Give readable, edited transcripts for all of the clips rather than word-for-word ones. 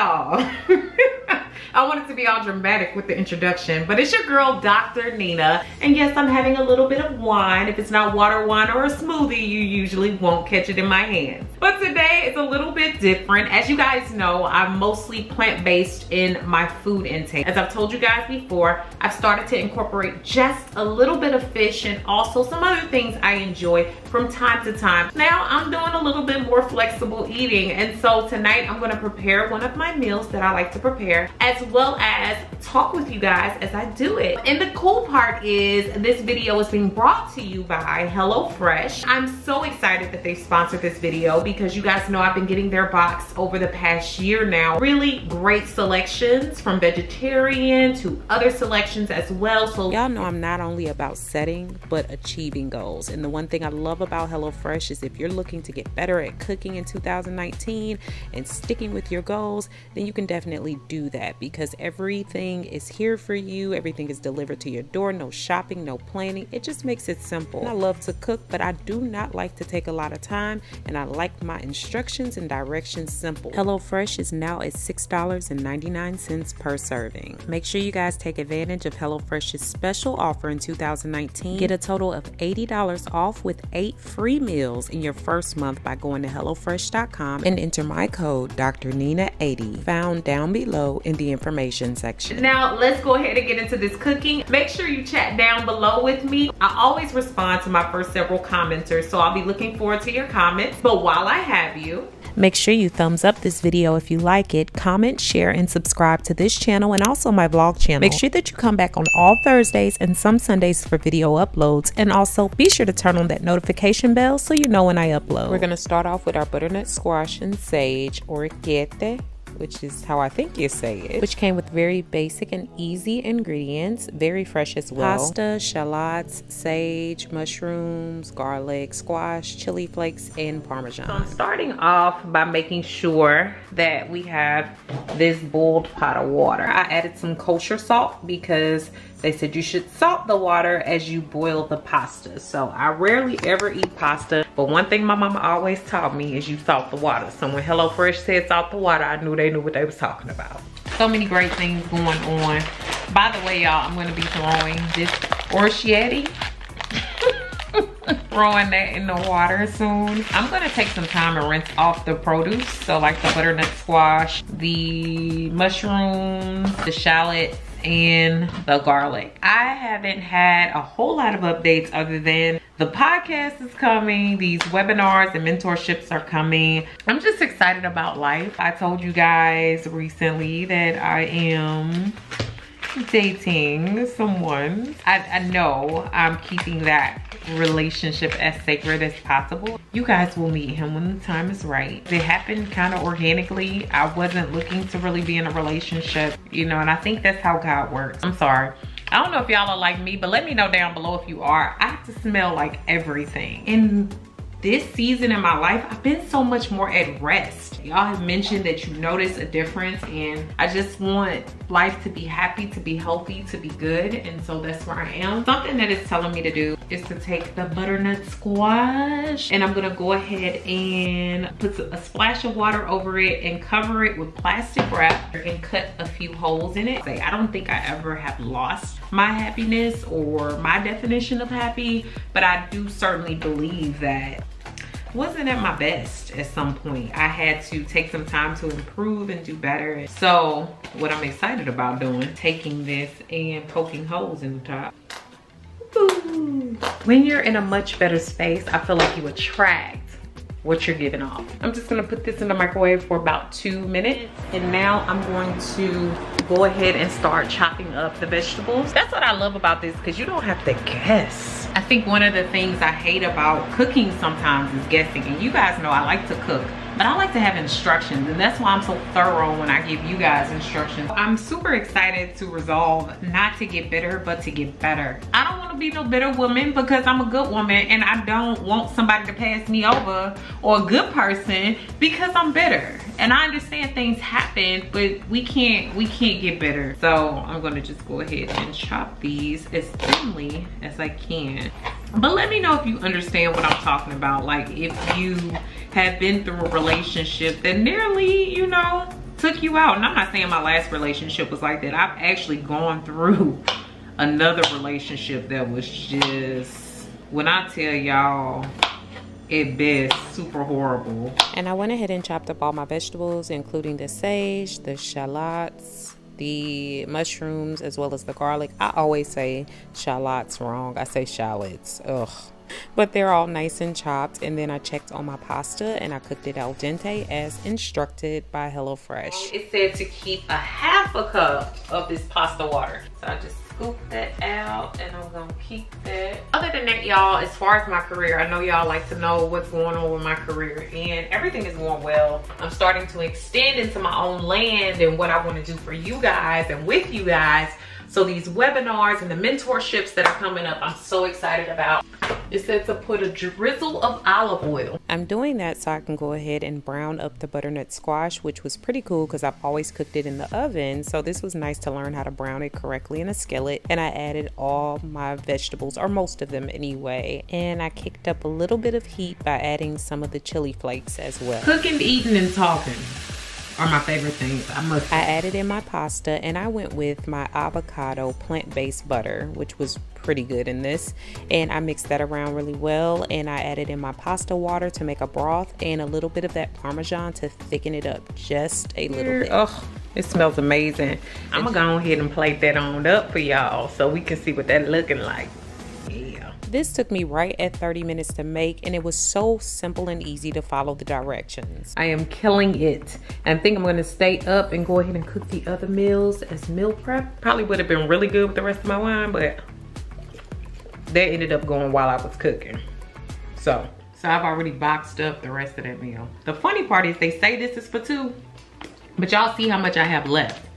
y'all. I wanted to be all dramatic with the introduction, but it's your girl, Dr. Nina. And yes, I'm having a little bit of wine. If it's not water, wine, or a smoothie, you usually won't catch it in my hands. But today it's a little bit different. As you guys know, I'm mostly plant-based in my food intake. As I've told you guys before, I've started to incorporate just a little bit of fish and also some other things I enjoy from time to time. Now I'm doing a little bit more flexible eating, and so tonight I'm gonna prepare one of my meals that I like to prepare, as well as talk with you guys as I do it. And the cool part is this video is being brought to you by HelloFresh. I'm so excited that they sponsored this video because you guys know I've been getting their box over the past year now. Really great selections from vegetarian to other selections as well. So y'all know I'm not only about setting but achieving goals, and the one thing I love about HelloFresh is if you're looking to get better at cooking in 2019 and sticking with your goals, then you can definitely do that, because everything is here for you. Everything is delivered to your door. No shopping, no planning. It just makes it simple. I love to cook, but I do not like to take a lot of time, and I like my instructions and directions simple. HelloFresh is now at $6.99 per serving. Make sure you guys take advantage of HelloFresh's special offer in 2019. Get a total of $80 off with 8 free meals in your first month by going to HelloFresh.com and enter my code DrNina80, found down below in the information section. Now let's go ahead and get into this cooking. Make sure you chat down below with me. I always respond to my first several commenters, so I'll be looking forward to your comments. But while I have you, make sure you thumbs up this video if you like it, comment, share, and subscribe to this channel and also my vlog channel. Make sure that you come back on all Thursdays and some Sundays for video uploads, and also be sure to turn on that notification bell so you know when I upload. We're gonna start off with our butternut squash and sage, orchete, which is how I think you say it, which came with very basic and easy ingredients, very fresh as well. Pasta, shallots, sage, mushrooms, garlic, squash, chili flakes, and Parmesan. So I'm starting off by making sure that we have this boiled pot of water. I added some kosher salt because they said you should salt the water as you boil the pasta. So I rarely ever eat pasta, but one thing my mama always taught me is you salt the water. So when HelloFresh said salt the water, I knew they knew what they was talking about. So many great things going on. By the way, y'all, I'm gonna be throwing this orchete. Throwing that in the water soon. I'm gonna take some time and rinse off the produce. So like the butternut squash, the mushrooms, the shallots, and the garlic. I haven't had a whole lot of updates other than the podcast is coming, these webinars and mentorships are coming. I'm just excited about life. I told you guys recently that I am dating someone. I know I'm keeping that relationship as sacred as possible. You guys will meet him when the time is right. It happened kind of organically. I wasn't looking to really be in a relationship, you know, and I think that's how God works. I'm sorry. I don't know if y'all are like me, but let me know down below if you are. I have to smell like everything. In this season in my life, I've been so much more at rest. Y'all have mentioned that you notice a difference, and I just want life to be happy, to be healthy, to be good, and so that's where I am. Something that it's telling me to do is to take the butternut squash, and I'm gonna go ahead and put a splash of water over it and cover it with plastic wrap and cut a few holes in it. I don't think I ever have lost my happiness or my definition of happy, but I do certainly believe that wasn't at my best at some point. I had to take some time to improve and do better. So what I'm excited about doing, taking this and poking holes in the top. Ooh. When you're in a much better space, I feel like you attract what you're giving off. I'm just gonna put this in the microwave for about 2 minutes, and now I'm going to go ahead and start chopping up the vegetables. That's what I love about this, because you don't have to guess. I think one of the things I hate about cooking sometimes is guessing, and you guys know I like to cook, but I like to have instructions, and that's why I'm so thorough when I give you guys instructions. I'm super excited to resolve not to get bitter, but to get better. I don't want to be no bitter woman, because I'm a good woman, and I don't want somebody to pass me over or a good person because I'm bitter. And I understand things happen, but we can't get bitter. So I'm gonna just go ahead and chop these as thinly as I can. But let me know if you understand what I'm talking about. Like if you have been through a relationship that nearly, you know, took you out. And I'm not saying my last relationship was like that. I've actually gone through another relationship that was just, when I tell y'all, at best, super horrible. And I went ahead and chopped up all my vegetables, including the sage, the shallots, the mushrooms, as well as the garlic. I always say shallots wrong. I say shallots. Ugh. But they're all nice and chopped. And then I checked on my pasta and I cooked it al dente as instructed by HelloFresh. It said to keep a half a cup of this pasta water. So I just scoop that out and I'm gonna keep that. Other than that, y'all, as far as my career, I know y'all like to know what's going on with my career, and everything is going well. I'm starting to extend into my own land and what I want to do for you guys and with you guys. So these webinars and the mentorships that are coming up, I'm so excited about. It said to put a drizzle of olive oil. I'm doing that so I can go ahead and brown up the butternut squash, which was pretty cool because I've always cooked it in the oven. So this was nice to learn how to brown it correctly in a skillet. And I added all my vegetables, or most of them anyway. And I kicked up a little bit of heat by adding some of the chili flakes as well. Cooking, eating, and talking are my favorite things, I must say. I added in my pasta and I went with my avocado plant-based butter, which was pretty good in this, and I mixed that around really well. And I added in my pasta water to make a broth and a little bit of that Parmesan to thicken it up just a little bit. Oh, it smells amazing. I'm gonna go ahead and plate that on up for y'all so we can see what that looking like. Yeah. This took me right at 30 minutes to make, and it was so simple and easy to follow the directions. I am killing it. I think I'm gonna stay up and go ahead and cook the other meals as meal prep. Probably would have been really good with the rest of my wine, but that ended up going while I was cooking. So I've already boxed up the rest of that meal. The funny part is they say this is for two, but y'all see how much I have left.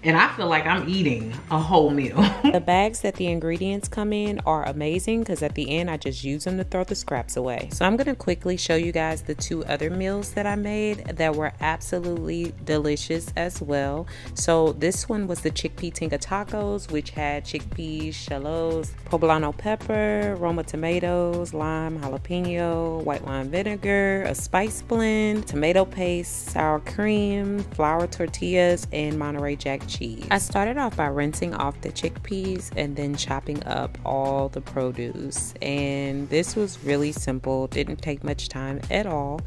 And I feel like I'm eating a whole meal. The bags that the ingredients come in are amazing because at the end I just use them to throw the scraps away. So I'm going to quickly show you guys the two other meals that I made that were absolutely delicious as well. So this one was the chickpea tinga tacos, which had chickpeas, shallots, poblano pepper, Roma tomatoes, lime, jalapeno, white wine vinegar, a spice blend, tomato paste, sour cream, flour tortillas, and Monterey Jack cheese. I started off by rinsing off the chickpeas and then chopping up all the produce, and this was really simple, didn't take much time at all.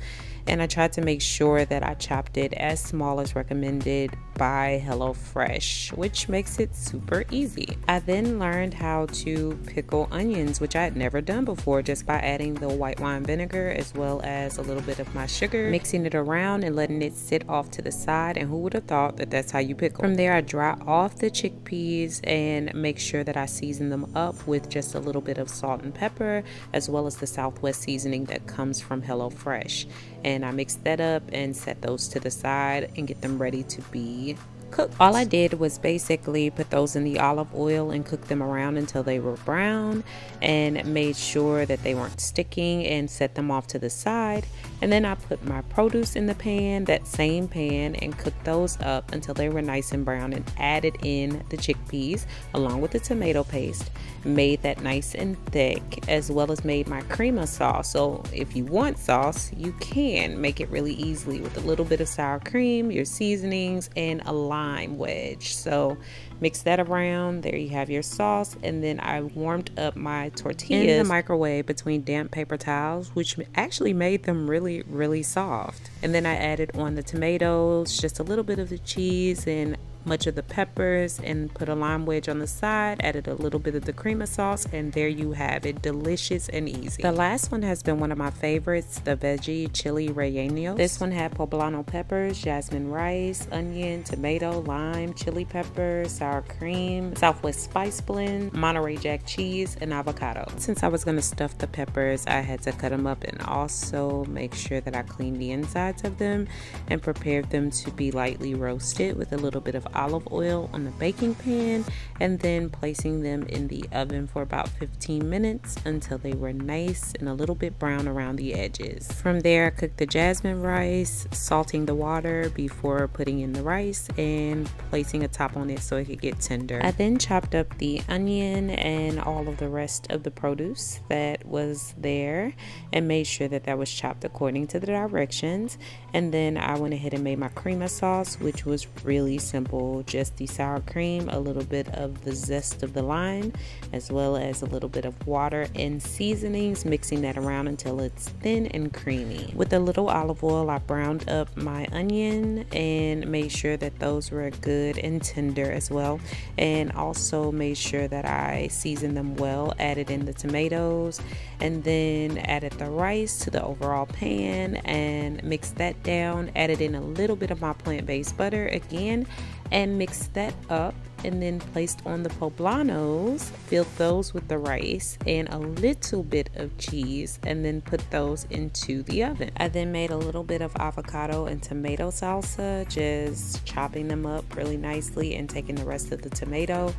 And I tried to make sure that I chopped it as small as recommended by HelloFresh, which makes it super easy. I then learned how to pickle onions, which I had never done before, just by adding the white wine vinegar as well as a little bit of my sugar, mixing it around and letting it sit off to the side. And who would have thought that that's how you pickle? From there, I dry off the chickpeas and make sure that I season them up with just a little bit of salt and pepper, as well as the Southwest seasoning that comes from HelloFresh. And I mixed that up and set those to the side and get them ready to be cooked. All I did was basically put those in the olive oil and cook them around until they were brown, and made sure that they weren't sticking, and set them off to the side. And then I put my produce in the pan, that same pan, and cooked those up until they were nice and brown, and added in the chickpeas along with the tomato paste, made that nice and thick, as well as made my crema sauce. So if you want sauce, you can make it really easily with a little bit of sour cream, your seasonings, and a lime wedge. So mix that around. There you have your sauce. And then I warmed up my tortillas in the microwave between damp paper towels, which actually made them really soft. And then I added on the tomatoes, just a little bit of the cheese, and much of the peppers, and put a lime wedge on the side, added a little bit of the crema sauce, and there you have it, delicious and easy. The last one has been one of my favorites, the veggie chili relleno. This one had poblano peppers, jasmine rice, onion, tomato, lime, chili pepper, sour cream, Southwest spice blend, Monterey Jack cheese, and avocado. Since I was going to stuff the peppers, I had to cut them up and also make sure that I cleaned the insides of them and prepared them to be lightly roasted with a little bit of olive oil on the baking pan and then placing them in the oven for about 15 minutes until they were nice and a little bit brown around the edges. From there, I cooked the jasmine rice, salting the water before putting in the rice and placing a top on it so it could get tender. I then chopped up the onion and all of the rest of the produce that was there and made sure that that was chopped according to the directions. And then I went ahead and made my cream sauce, which was really simple. Just the sour cream, a little bit of the zest of the lime, as well as a little bit of water and seasonings, mixing that around until it's thin and creamy. With a little olive oil, I browned up my onion and made sure that those were good and tender as well, and also made sure that I seasoned them well. Added in the tomatoes and then added the rice to the overall pan and mixed that down. Added in a little bit of my plant-based butter again and mixed that up, and then placed on the poblanos, filled those with the rice and a little bit of cheese, and then put those into the oven. I then made a little bit of avocado and tomato salsa, just chopping them up really nicely and taking the rest of the tomato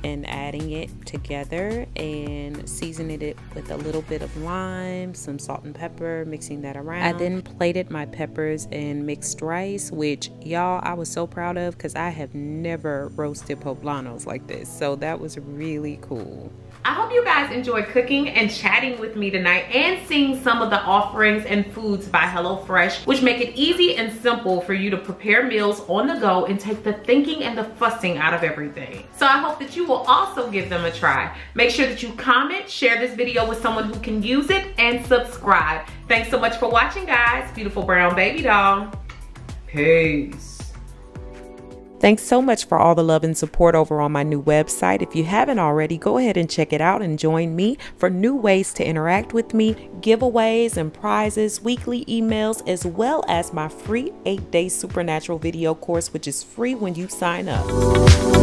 and adding it together and seasoning it with a little bit of lime, some salt and pepper, mixing that around. I then plated my peppers and mixed rice, which y'all, I was so proud of because I have never roasted poblanos like this, so that was really cool. I hope you guys enjoyed cooking and chatting with me tonight and seeing some of the offerings and foods by HelloFresh, which make it easy and simple for you to prepare meals on the go and take the thinking and the fussing out of everything. So I hope that you will also give them a try. Make sure that you comment, share this video with someone who can use it, and subscribe. Thanks so much for watching, guys. Beautiful Brown Baby Doll. Peace. Thanks so much for all the love and support over on my new website. If you haven't already, go ahead and check it out and join me for new ways to interact with me, giveaways and prizes, weekly emails, as well as my free 8-day supernatural video course, which is free when you sign up.